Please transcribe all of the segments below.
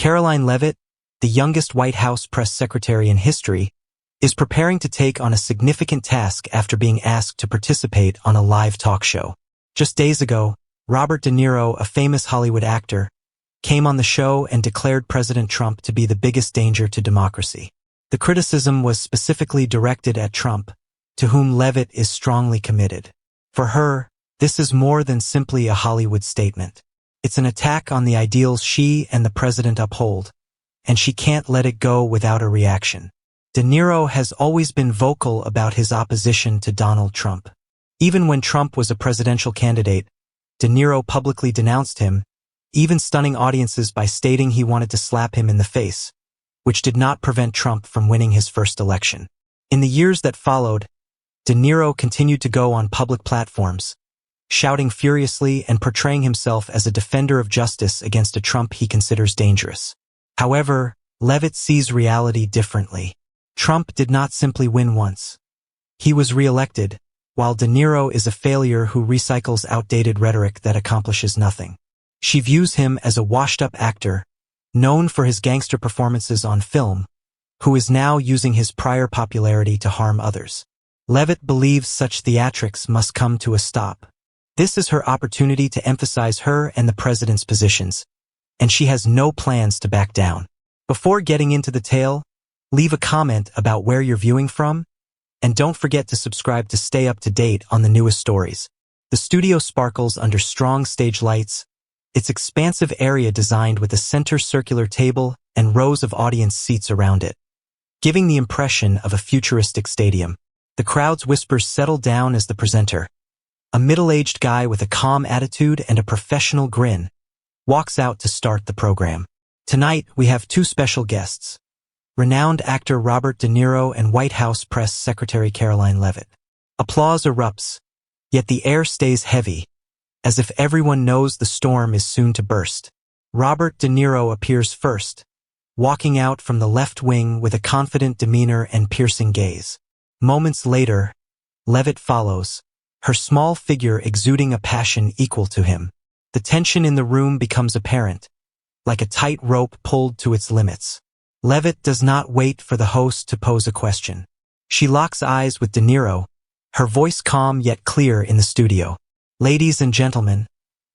Karoline Leavitt, the youngest White House press secretary in history, is preparing to take on a significant task after being asked to participate on a live talk show. Just days ago, Robert De Niro, a famous Hollywood actor, came on the show and declared President Trump to be the biggest danger to democracy. The criticism was specifically directed at Trump, to whom Leavitt is strongly committed. For her, this is more than simply a Hollywood statement. It's an attack on the ideals she and the president uphold, and she can't let it go without a reaction. De Niro has always been vocal about his opposition to Donald Trump. Even when Trump was a presidential candidate, De Niro publicly denounced him, even stunning audiences by stating he wanted to slap him in the face, which did not prevent Trump from winning his first election. In the years that followed, De Niro continued to go on public platforms, shouting furiously and portraying himself as a defender of justice against a Trump he considers dangerous. However, Leavitt sees reality differently. Trump did not simply win once. He was re-elected, while De Niro is a failure who recycles outdated rhetoric that accomplishes nothing. She views him as a washed-up actor, known for his gangster performances on film, who is now using his prior popularity to harm others. Leavitt believes such theatrics must come to a stop. This is her opportunity to emphasize her and the president's positions, and she has no plans to back down. Before getting into the tale, leave a comment about where you're viewing from, and don't forget to subscribe to stay up to date on the newest stories. The studio sparkles under strong stage lights, its expansive area designed with a center circular table and rows of audience seats around it, giving the impression of a futuristic stadium. The crowd's whispers settle down as the presenter, a middle-aged guy with a calm attitude and a professional grin, walks out to start the program. Tonight, we have two special guests, renowned actor Robert De Niro and White House Press Secretary Karoline Leavitt. Applause erupts, yet the air stays heavy, as if everyone knows the storm is soon to burst. Robert De Niro appears first, walking out from the left wing with a confident demeanor and piercing gaze. Moments later, Leavitt follows, her small figure exuding a passion equal to him. The tension in the room becomes apparent, like a tight rope pulled to its limits. Leavitt does not wait for the host to pose a question. She locks eyes with De Niro, her voice calm yet clear in the studio. Ladies and gentlemen,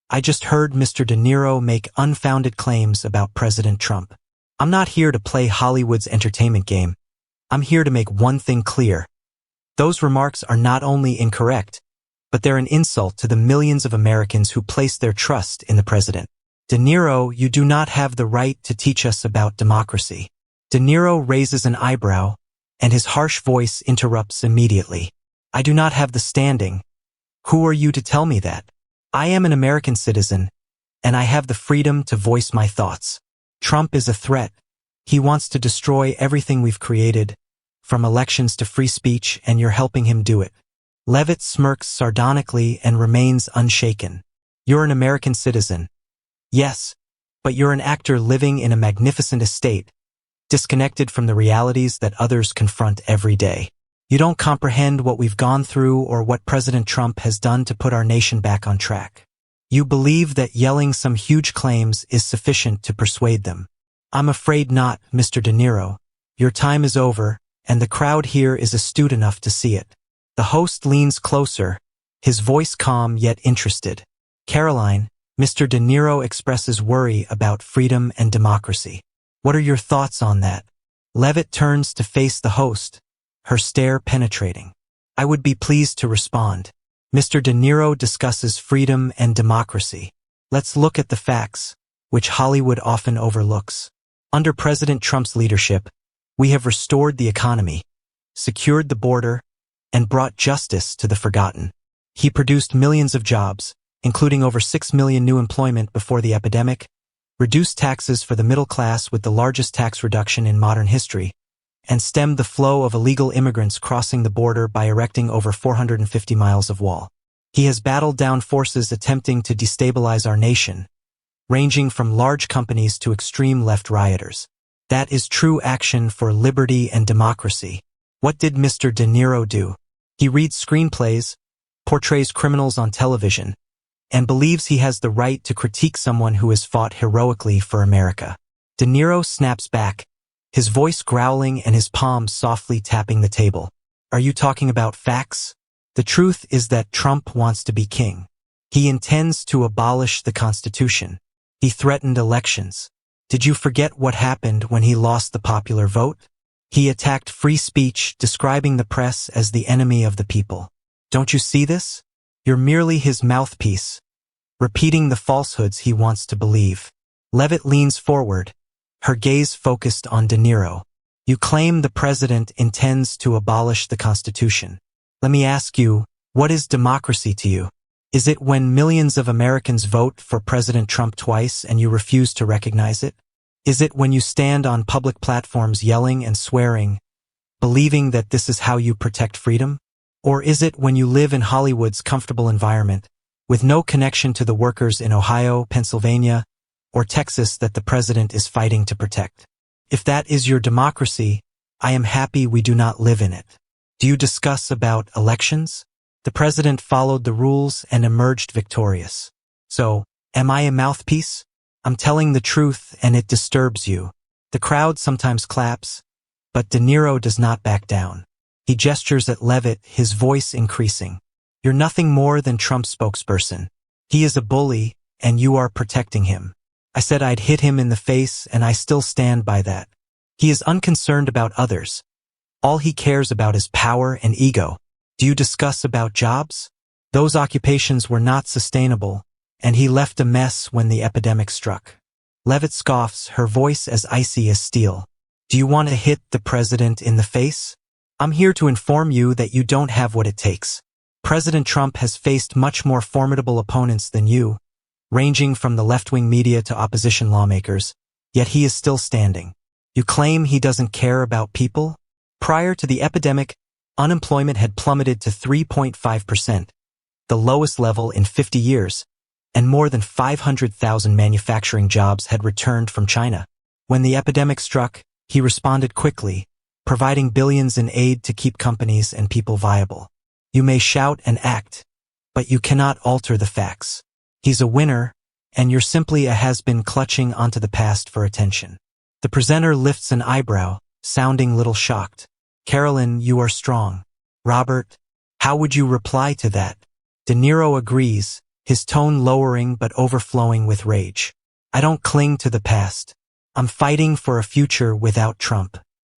I just heard Mr. De Niro make unfounded claims about President Trump. I'm not here to play Hollywood's entertainment game. I'm here to make one thing clear. Those remarks are not only incorrect, but they're an insult to the millions of Americans who place their trust in the president. De Niro, you do not have the right to teach us about democracy. De Niro raises an eyebrow, and his harsh voice interrupts immediately. I do not have the standing. Who are you to tell me that? I am an American citizen, and I have the freedom to voice my thoughts. Trump is a threat. He wants to destroy everything we've created, from elections to free speech, and you're helping him do it. Leavitt smirks sardonically and remains unshaken. You're an American citizen. Yes, but you're an actor living in a magnificent estate, disconnected from the realities that others confront every day. You don't comprehend what we've gone through or what President Trump has done to put our nation back on track. You believe that yelling some huge claims is sufficient to persuade them. I'm afraid not, Mr. De Niro. Your time is over, and the crowd here is astute enough to see it. The host leans closer, his voice calm yet interested. Karoline, Mr. De Niro expresses worry about freedom and democracy. What are your thoughts on that? Leavitt turns to face the host, her stare penetrating. I would be pleased to respond. Mr. De Niro discusses freedom and democracy. Let's look at the facts, which Hollywood often overlooks. Under President Trump's leadership, we have restored the economy, secured the border, and brought justice to the forgotten. He produced millions of jobs, including over 6 million new employment before the epidemic, reduced taxes for the middle class with the largest tax reduction in modern history, and stemmed the flow of illegal immigrants crossing the border by erecting over 450 miles of wall. He has battled down forces attempting to destabilize our nation, ranging from large companies to extreme left rioters. That is true action for liberty and democracy. What did Mr. De Niro do? He reads screenplays, portrays criminals on television, and believes he has the right to critique someone who has fought heroically for America. De Niro snaps back, his voice growling and his palms softly tapping the table. Are you talking about facts? The truth is that Trump wants to be king. He intends to abolish the Constitution. He threatened elections. Did you forget what happened when he lost the popular vote? He attacked free speech, describing the press as the enemy of the people. Don't you see this? You're merely his mouthpiece, repeating the falsehoods he wants to believe. Leavitt leans forward, her gaze focused on De Niro. You claim the president intends to abolish the Constitution. Let me ask you, what is democracy to you? Is it when millions of Americans vote for President Trump twice and you refuse to recognize it? Is it when you stand on public platforms yelling and swearing, believing that this is how you protect freedom? Or is it when you live in Hollywood's comfortable environment, with no connection to the workers in Ohio, Pennsylvania, or Texas that the president is fighting to protect? If that is your democracy, I am happy we do not live in it. Do you discuss about elections? The president followed the rules and emerged victorious. So, am I a mouthpiece? I'm telling the truth and it disturbs you. The crowd sometimes claps, but De Niro does not back down. He gestures at Leavitt, his voice increasing. You're nothing more than Trump's spokesperson. He is a bully, and you are protecting him. I said I'd hit him in the face, and I still stand by that. He is unconcerned about others. All he cares about is power and ego. Do you discuss about jobs? Those occupations were not sustainable, and he left a mess when the epidemic struck. Leavitt scoffs, her voice as icy as steel. Do you want to hit the president in the face? I'm here to inform you that you don't have what it takes. President Trump has faced much more formidable opponents than you, ranging from the left-wing media to opposition lawmakers, yet he is still standing. You claim he doesn't care about people? Prior to the epidemic, unemployment had plummeted to 3.5%, the lowest level in 50 years, and more than 500,000 manufacturing jobs had returned from China. When the epidemic struck, he responded quickly, providing billions in aid to keep companies and people viable. You may shout and act, but you cannot alter the facts. He's a winner, and you're simply a has-been clutching onto the past for attention. The presenter lifts an eyebrow, sounding little shocked. Karoline, you are strong. Robert, how would you reply to that? De Niro agrees, his tone lowering but overflowing with rage. I don't cling to the past. I'm fighting for a future without Trump.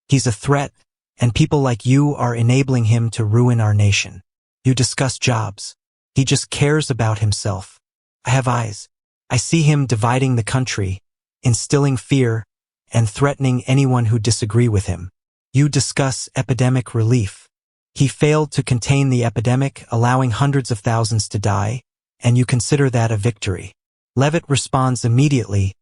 He's a threat, and people like you are enabling him to ruin our nation. You discuss jobs. He just cares about himself. I have eyes. I see him dividing the country, instilling fear, and threatening anyone who disagree with him. You discuss epidemic relief. He failed to contain the epidemic, allowing hundreds of thousands to die, and you consider that a victory. Leavitt responds immediately,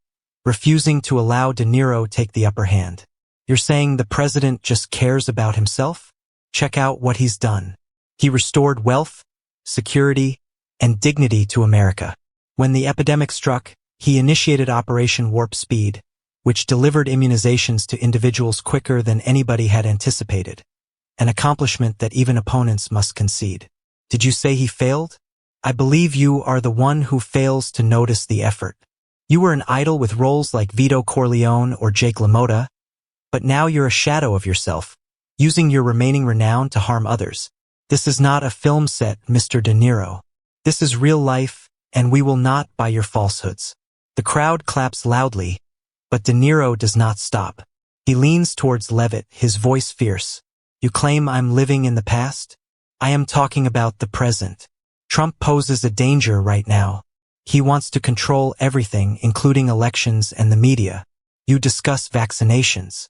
refusing to allow De Niro take the upper hand. You're saying the president just cares about himself? Check out what he's done. He restored wealth, security, and dignity to America. When the epidemic struck, he initiated Operation Warp Speed, which delivered immunizations to individuals quicker than anybody had anticipated, an accomplishment that even opponents must concede. Did you say he failed? I believe you are the one who fails to notice the effort. You were an idol with roles like Vito Corleone or Jake LaMotta, but now you're a shadow of yourself, using your remaining renown to harm others. This is not a film set, Mr. De Niro. This is real life, and we will not buy your falsehoods. The crowd claps loudly, but De Niro does not stop. He leans towards Leavitt, his voice fierce. You claim I'm living in the past? I am talking about the present. Trump poses a danger right now. He wants to control everything, including elections and the media. You discuss vaccinations.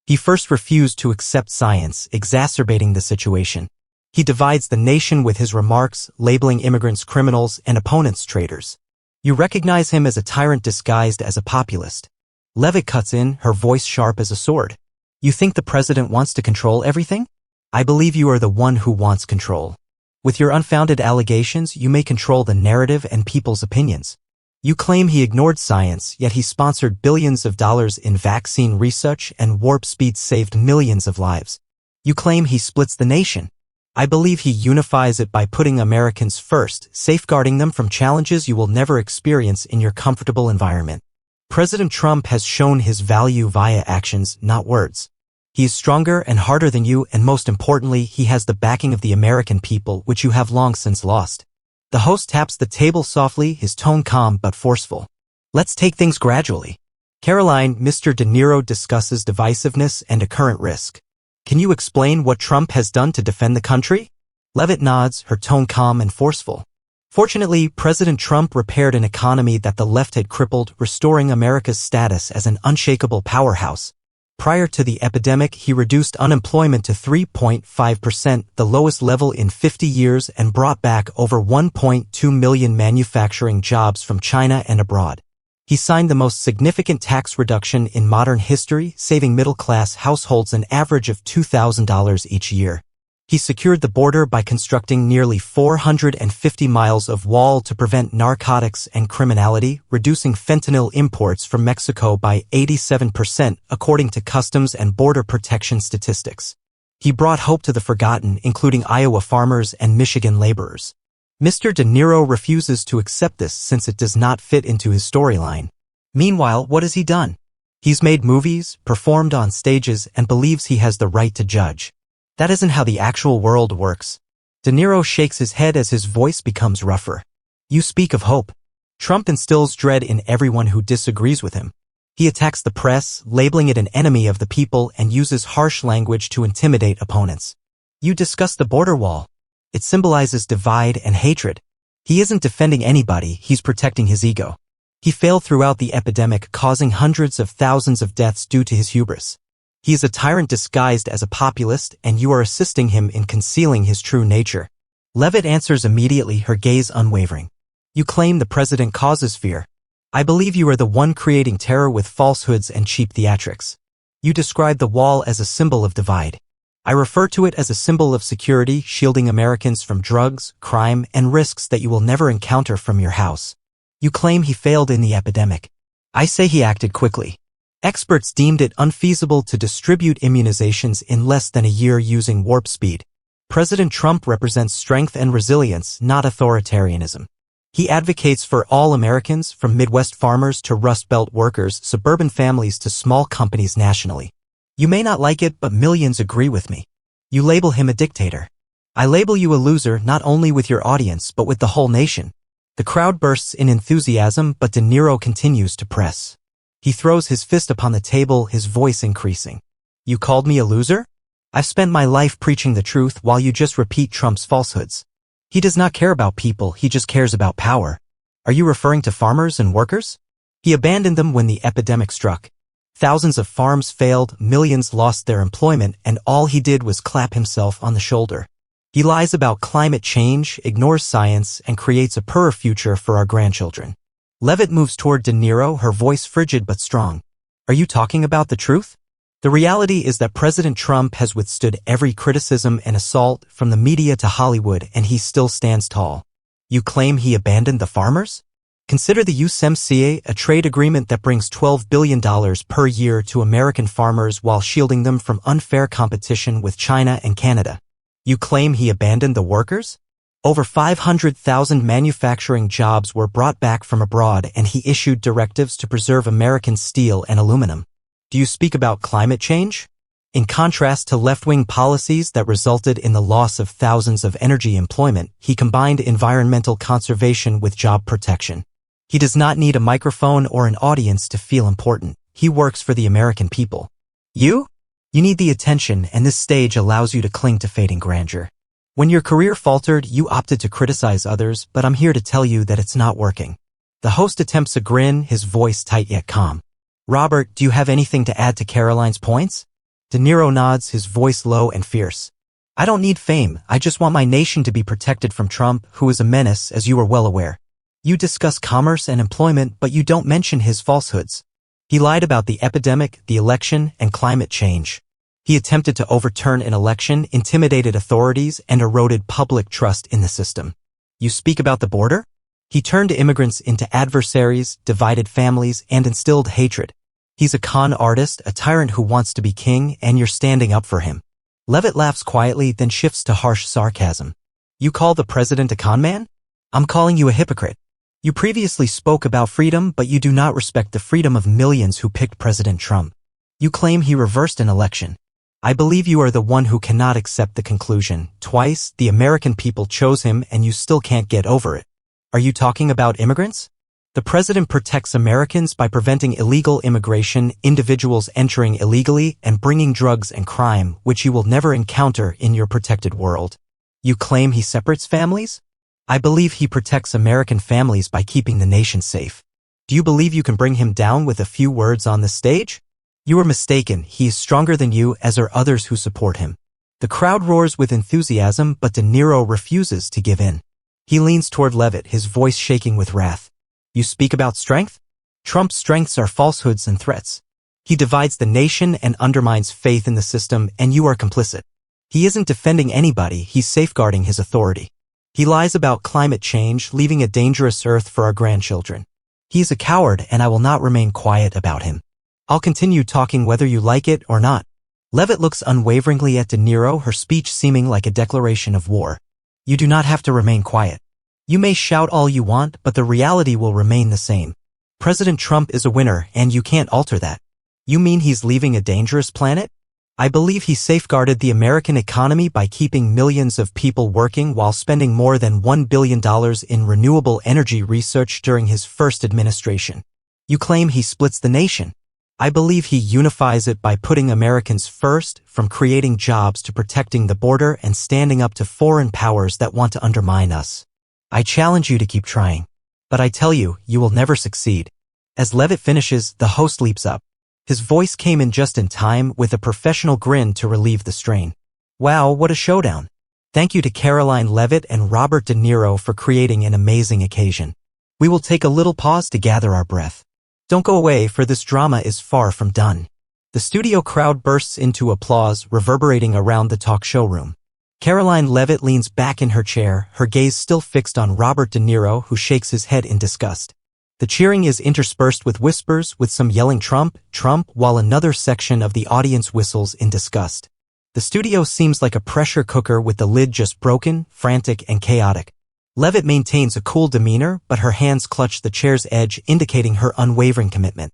He first refused to accept science, exacerbating the situation. He divides the nation with his remarks, labeling immigrants criminals and opponents traitors. You recognize him as a tyrant disguised as a populist. Leavitt cuts in, her voice sharp as a sword. You think the president wants to control everything? I believe you are the one who wants control. With your unfounded allegations, you may control the narrative and people's opinions. You claim he ignored science, yet he sponsored billions of dollars in vaccine research and warp speed saved millions of lives. You claim he splits the nation. I believe he unifies it by putting Americans first, safeguarding them from challenges you will never experience in your comfortable environment. President Trump has shown his value via actions, not words. He is stronger and harder than you, and most importantly, he has the backing of the American people, which you have long since lost. The host taps the table softly, his tone calm but forceful. Let's take things gradually. Karoline, Mr. De Niro discusses divisiveness and a current risk. Can you explain what Trump has done to defend the country? Leavitt nods, her tone calm and forceful. Fortunately, President Trump repaired an economy that the left had crippled, restoring America's status as an unshakable powerhouse. Prior to the epidemic, he reduced unemployment to 3.5%, the lowest level in 50 years, and brought back over 1.2 million manufacturing jobs from China and abroad. He signed the most significant tax reduction in modern history, saving middle-class households an average of $2,000 each year. He secured the border by constructing nearly 450 miles of wall to prevent narcotics and criminality, reducing fentanyl imports from Mexico by 87%, according to Customs and Border Protection statistics. He brought hope to the forgotten, including Iowa farmers and Michigan laborers. Mr. De Niro refuses to accept this since it does not fit into his storyline. Meanwhile, what has he done? He's made movies, performed on stages, and believes he has the right to judge. That isn't how the actual world works. De Niro shakes his head as his voice becomes rougher. You speak of hope. Trump instills dread in everyone who disagrees with him. He attacks the press, labeling it an enemy of the people, and uses harsh language to intimidate opponents. You discuss the border wall. It symbolizes divide and hatred. He isn't defending anybody, he's protecting his ego. He failed throughout the epidemic, causing hundreds of thousands of deaths due to his hubris. He is a tyrant disguised as a populist, and you are assisting him in concealing his true nature. Leavitt answers immediately, her gaze unwavering. You claim the president causes fear. I believe you are the one creating terror with falsehoods and cheap theatrics. You describe the wall as a symbol of divide. I refer to it as a symbol of security, shielding Americans from drugs, crime, and risks that you will never encounter from your house. You claim he failed in the epidemic. I say he acted quickly. Experts deemed it unfeasible to distribute immunizations in less than a year using warp speed. President Trump represents strength and resilience, not authoritarianism. He advocates for all Americans, from Midwest farmers to Rust Belt workers, suburban families to small companies nationally. You may not like it, but millions agree with me. You label him a dictator. I label you a loser, not only with your audience but with the whole nation. The crowd bursts in enthusiasm, but De Niro continues to press. He throws his fist upon the table, his voice increasing. You called me a loser? I've spent my life preaching the truth while you just repeat Trump's falsehoods. He does not care about people, he just cares about power. Are you referring to farmers and workers? He abandoned them when the epidemic struck. Thousands of farms failed, millions lost their employment, and all he did was clap himself on the shoulder. He lies about climate change, ignores science, and creates a poorer future for our grandchildren. Leavitt moves toward De Niro, her voice frigid but strong. Are you talking about the truth? The reality is that President Trump has withstood every criticism and assault, from the media to Hollywood, and he still stands tall. You claim he abandoned the farmers? Consider the USMCA, a trade agreement that brings $12 billion per year to American farmers while shielding them from unfair competition with China and Canada. You claim he abandoned the workers? Over 500,000 manufacturing jobs were brought back from abroad, and he issued directives to preserve American steel and aluminum. Do you speak about climate change? In contrast to left-wing policies that resulted in the loss of thousands of energy employment, he combined environmental conservation with job protection. He does not need a microphone or an audience to feel important. He works for the American people. You? You need the attention, and this stage allows you to cling to fading grandeur. When your career faltered, you opted to criticize others, but I'm here to tell you that it's not working. The host attempts a grin, his voice tight yet calm. Robert, do you have anything to add to Karoline's points? De Niro nods, his voice low and fierce. I don't need fame, I just want my nation to be protected from Trump, who is a menace, as you are well aware. You discuss commerce and employment, but you don't mention his falsehoods. He lied about the epidemic, the election, and climate change. He attempted to overturn an election, intimidated authorities, and eroded public trust in the system. You speak about the border? He turned immigrants into adversaries, divided families, and instilled hatred. He's a con artist, a tyrant who wants to be king, and you're standing up for him. Leavitt laughs quietly, then shifts to harsh sarcasm. You call the president a con man? I'm calling you a hypocrite. You previously spoke about freedom, but you do not respect the freedom of millions who picked President Trump. You claim he reversed an election. I believe you are the one who cannot accept the conclusion. Twice, the American people chose him and you still can't get over it. Are you talking about immigrants? The president protects Americans by preventing illegal immigration, individuals entering illegally, and bringing drugs and crime, which you will never encounter in your protected world. You claim he separates families? I believe he protects American families by keeping the nation safe. Do you believe you can bring him down with a few words on the stage? You are mistaken. He is stronger than you, as are others who support him. The crowd roars with enthusiasm, but Niro refuses to give in. He leans toward Leavitt, his voice shaking with wrath. You speak about strength? Trump's strengths are falsehoods and threats. He divides the nation and undermines faith in the system, and you are complicit. He isn't defending anybody, he's safeguarding his authority. He lies about climate change, leaving a dangerous earth for our grandchildren. He is a coward, and I will not remain quiet about him. I'll continue talking whether you like it or not. Leavitt looks unwaveringly at Niro, her speech seeming like a declaration of war. You do not have to remain quiet. You may shout all you want, but the reality will remain the same. President Trump is a winner, and you can't alter that. You mean he's leaving a dangerous planet? I believe he safeguarded the American economy by keeping millions of people working while spending more than $1 billion in renewable energy research during his first administration. You claim he splits the nation. I believe he unifies it by putting Americans first, from creating jobs to protecting the border and standing up to foreign powers that want to undermine us. I challenge you to keep trying. But I tell you, you will never succeed. As Leavitt finishes, the host leaps up. His voice came in just in time, with a professional grin to relieve the strain. Wow, what a showdown. Thank you to Karoline Leavitt and Robert De Niro for creating an amazing occasion. We will take a little pause to gather our breath. Don't go away, for this drama is far from done. The studio crowd bursts into applause, reverberating around the talk show room. Karoline Leavitt leans back in her chair, her gaze still fixed on Robert De Niro, who shakes his head in disgust. The cheering is interspersed with whispers, with some yelling Trump, Trump, while another section of the audience whistles in disgust. The studio seems like a pressure cooker with the lid just broken, frantic and chaotic. Leavitt maintains a cool demeanor, but her hands clutch the chair's edge, indicating her unwavering commitment.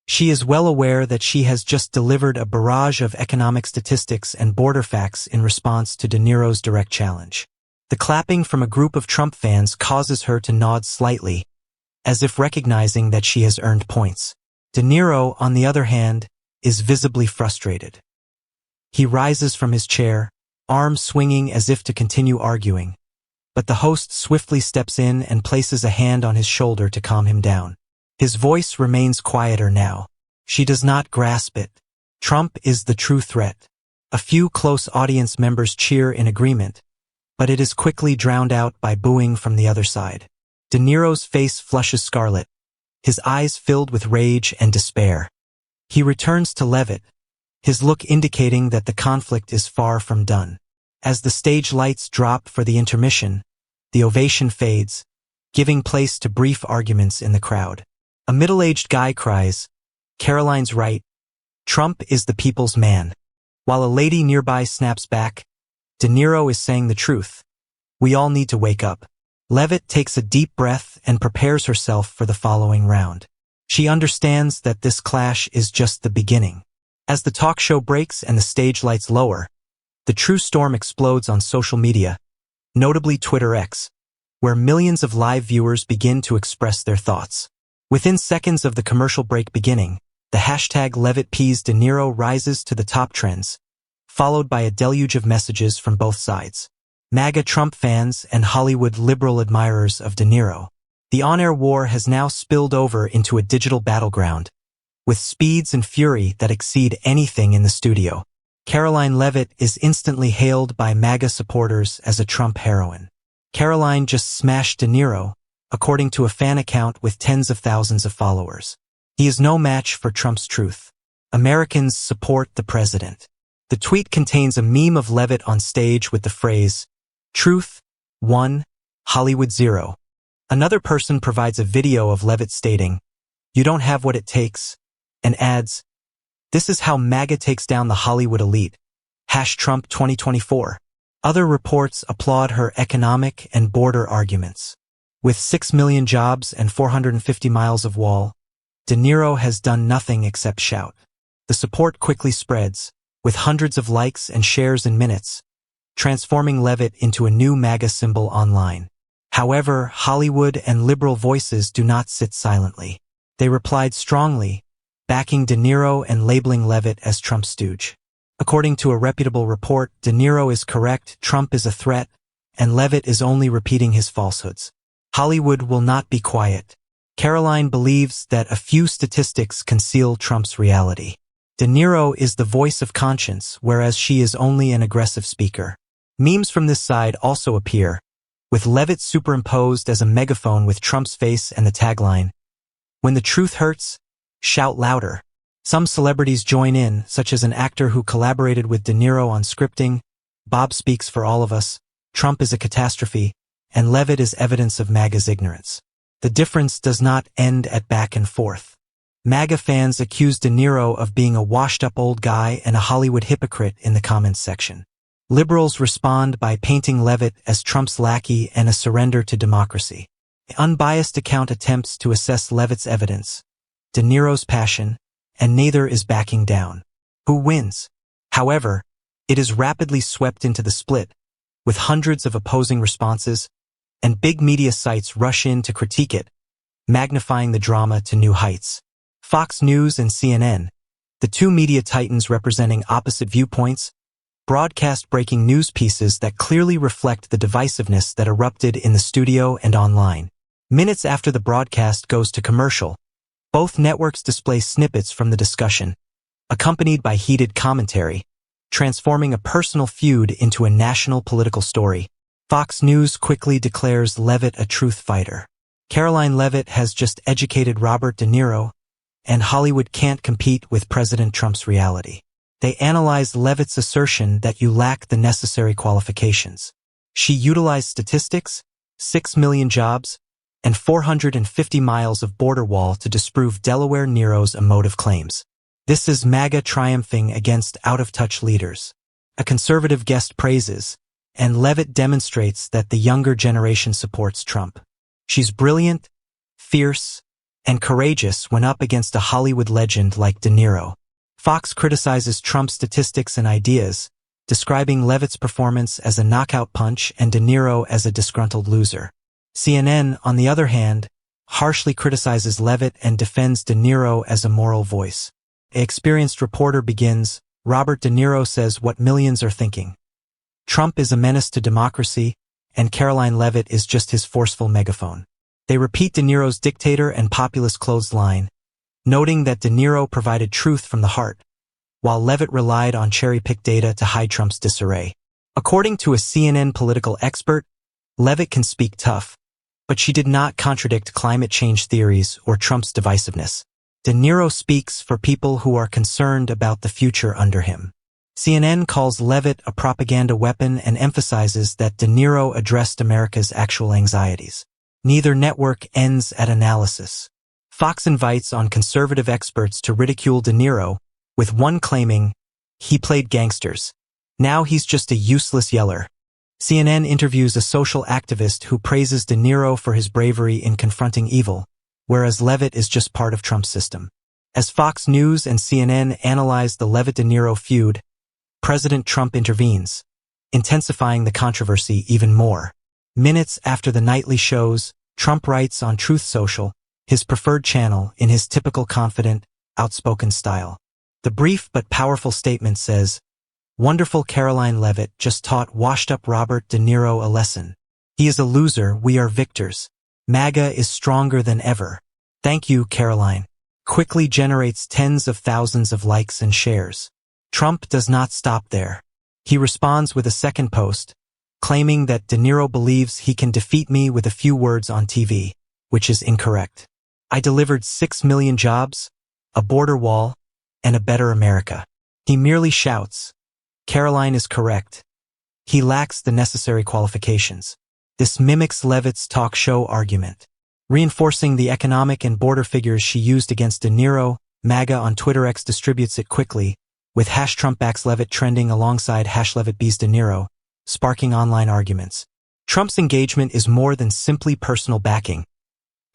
She is well aware that she has just delivered a barrage of economic statistics and border facts in response to De Niro's direct challenge. The clapping from a group of Trump fans causes her to nod slightly, as if recognizing that she has earned points. De Niro, on the other hand, is visibly frustrated. He rises from his chair, arms swinging as if to continue arguing. But the host swiftly steps in and places a hand on his shoulder to calm him down. His voice remains quieter now. She does not grasp it. Trump is the true threat. A few close audience members cheer in agreement, but it is quickly drowned out by booing from the other side. De Niro's face flushes scarlet, his eyes filled with rage and despair. He returns to Leavitt, his look indicating that the conflict is far from done. As the stage lights drop for the intermission, the ovation fades, giving place to brief arguments in the crowd. A middle-aged guy cries, "Karoline's right. Trump is the people's man." While a lady nearby snaps back, De Niro is saying the truth. We all need to wake up. Leavitt takes a deep breath and prepares herself for the following round. She understands that this clash is just the beginning. As the talk show breaks and the stage lights lower, the true storm explodes on social media, notably Twitter X, where millions of live viewers begin to express their thoughts. Within seconds of the commercial break beginning, the hashtag #LeavittPeasDeNiro rises to the top trends, followed by a deluge of messages from both sides. MAGA Trump fans and Hollywood liberal admirers of De Niro. The on-air war has now spilled over into a digital battleground, with speeds and fury that exceed anything in the studio. Karoline Leavitt is instantly hailed by MAGA supporters as a Trump heroine. Karoline just smashed De Niro, according to a fan account with tens of thousands of followers. He is no match for Trump's truth. Americans support the president. The tweet contains a meme of Leavitt on stage with the phrase, "Truth, 1, Hollywood 0. Another person provides a video of Leavitt stating, "You don't have what it takes," and adds, "This is how MAGA takes down the Hollywood elite. #Trump 2024. Other reports applaud her economic and border arguments. With 6 million jobs and 450 miles of wall, De Niro has done nothing except shout. The support quickly spreads, with hundreds of likes and shares in minutes, transforming Leavitt into a new MAGA symbol online. However, Hollywood and liberal voices do not sit silently. They replied strongly, backing De Niro and labeling Leavitt as Trump's stooge. According to a reputable report, De Niro is correct, Trump is a threat, and Leavitt is only repeating his falsehoods. Hollywood will not be quiet. Karoline believes that a few statistics conceal Trump's reality. De Niro is the voice of conscience, whereas she is only an aggressive speaker. Memes from this side also appear, with Leavitt superimposed as a megaphone with Trump's face and the tagline, "When the truth hurts, shout louder." Some celebrities join in, such as an actor who collaborated with De Niro on scripting, "Bob speaks for all of us," "Trump is a catastrophe," and "Leavitt is evidence of MAGA's ignorance." The difference does not end at back and forth. MAGA fans accuse De Niro of being a washed-up old guy and a Hollywood hypocrite in the comments section. Liberals respond by painting Leavitt as Trump's lackey and a surrender to democracy. An unbiased account attempts to assess Leavitt's evidence, De Niro's passion, and neither is backing down. Who wins? However, it is rapidly swept into the split, with hundreds of opposing responses, and big media sites rush in to critique it, magnifying the drama to new heights. Fox News and CNN, the two media titans representing opposite viewpoints, broadcast breaking news pieces that clearly reflect the divisiveness that erupted in the studio and online. Minutes after the broadcast goes to commercial, both networks display snippets from the discussion, accompanied by heated commentary, transforming a personal feud into a national political story. Fox News quickly declares Leavitt a truth fighter. Karoline Leavitt has just educated Robert De Niro, and Hollywood can't compete with President Trump's reality. They analyzed Leavitt's assertion that you lack the necessary qualifications. She utilized statistics, 6 million jobs, and 450 miles of border wall to disprove Delaware Niro's emotive claims. This is MAGA triumphing against out-of-touch leaders. A conservative guest praises, and Leavitt demonstrates that the younger generation supports Trump. She's brilliant, fierce, and courageous when up against a Hollywood legend like De Niro. Fox criticizes Trump's statistics and ideas, describing Leavitt's performance as a knockout punch and De Niro as a disgruntled loser. CNN, on the other hand, harshly criticizes Leavitt and defends De Niro as a moral voice. An experienced reporter begins, "Robert De Niro says what millions are thinking. Trump is a menace to democracy, and Karoline Leavitt is just his forceful megaphone." They repeat De Niro's dictator and populist clothesline, noting that De Niro provided truth from the heart, while Leavitt relied on cherry-picked data to hide Trump's disarray. According to a CNN political expert, Leavitt can speak tough, but she did not contradict climate change theories or Trump's divisiveness. De Niro speaks for people who are concerned about the future under him. CNN calls Leavitt a propaganda weapon and emphasizes that De Niro addressed America's actual anxieties. Neither network ends at analysis. Fox invites on conservative experts to ridicule De Niro, with one claiming, "He played gangsters. Now he's just a useless yeller." CNN interviews a social activist who praises De Niro for his bravery in confronting evil, whereas Leavitt is just part of Trump's system. As Fox News and CNN analyze the Leavitt-De Niro feud, President Trump intervenes, intensifying the controversy even more. Minutes after the nightly shows, Trump writes on Truth Social, his preferred channel, in his typical confident, outspoken style. The brief but powerful statement says, "Wonderful Karoline Leavitt just taught washed-up Robert De Niro a lesson. He is a loser, we are victors. MAGA is stronger than ever. Thank you, Karoline." Quickly generates tens of thousands of likes and shares. Trump does not stop there. He responds with a second post, claiming that De Niro believes he can defeat me with a few words on TV, which is incorrect. "I delivered 6 million jobs, a border wall, and a better America." He merely shouts. Karoline is correct. He lacks the necessary qualifications. This mimics Leavitt's talk show argument. Reinforcing the economic and border figures she used against De Niro, MAGA on Twitter X distributes it quickly, with #TrumpBacksLeavitt trending alongside #LeavittBeesDeNiro, sparking online arguments. Trump's engagement is more than simply personal backing.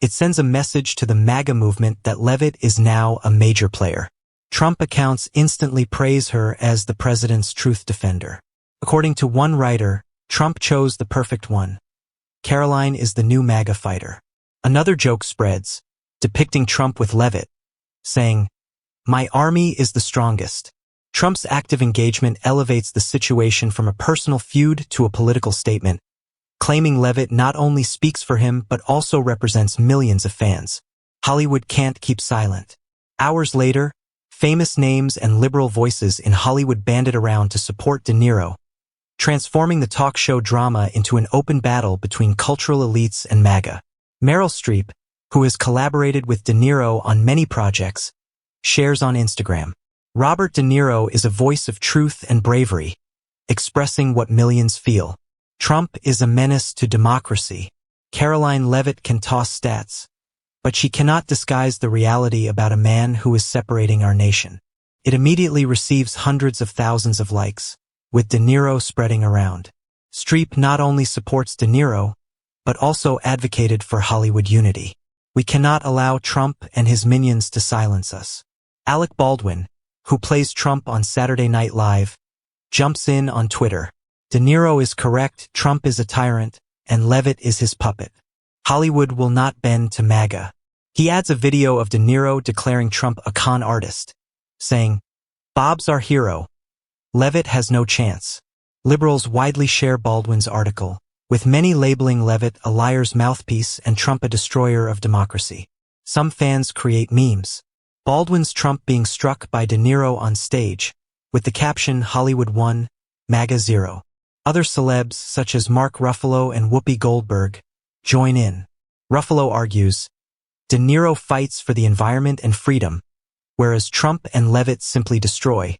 It sends a message to the MAGA movement that Leavitt is now a major player. Trump accounts instantly praise her as the president's truth defender. According to one writer, Trump chose the perfect one. Karoline is the new MAGA fighter. Another joke spreads, depicting Trump with Leavitt, saying, "My army is the strongest." Trump's active engagement elevates the situation from a personal feud to a political statement, claiming Leavitt not only speaks for him but also represents millions of fans. Hollywood can't keep silent. Hours later, famous names and liberal voices in Hollywood banded around to support De Niro, transforming the talk show drama into an open battle between cultural elites and MAGA. Meryl Streep, who has collaborated with De Niro on many projects, shares on Instagram. Robert De Niro is a voice of truth and bravery, expressing what millions feel. Trump is a menace to democracy. Karoline Leavitt can toss stats, but she cannot disguise the reality about a man who is separating our nation. It immediately receives hundreds of thousands of likes, with De Niro spreading around. Streep not only supports De Niro, but also advocated for Hollywood unity. We cannot allow Trump and his minions to silence us. Alec Baldwin, who plays Trump on Saturday Night Live, jumps in on Twitter. De Niro is correct, Trump is a tyrant, and Leavitt is his puppet. Hollywood will not bend to MAGA. He adds a video of De Niro declaring Trump a con artist, saying, "Bob's our hero. Leavitt has no chance." Liberals widely share Baldwin's article, with many labeling Leavitt a liar's mouthpiece and Trump a destroyer of democracy. Some fans create memes. Baldwin's Trump being struck by De Niro on stage, with the caption "Hollywood 1, MAGA 0. Other celebs, such as Mark Ruffalo and Whoopi Goldberg, join in. Ruffalo argues, De Niro fights for the environment and freedom, whereas Trump and Leavitt simply destroy.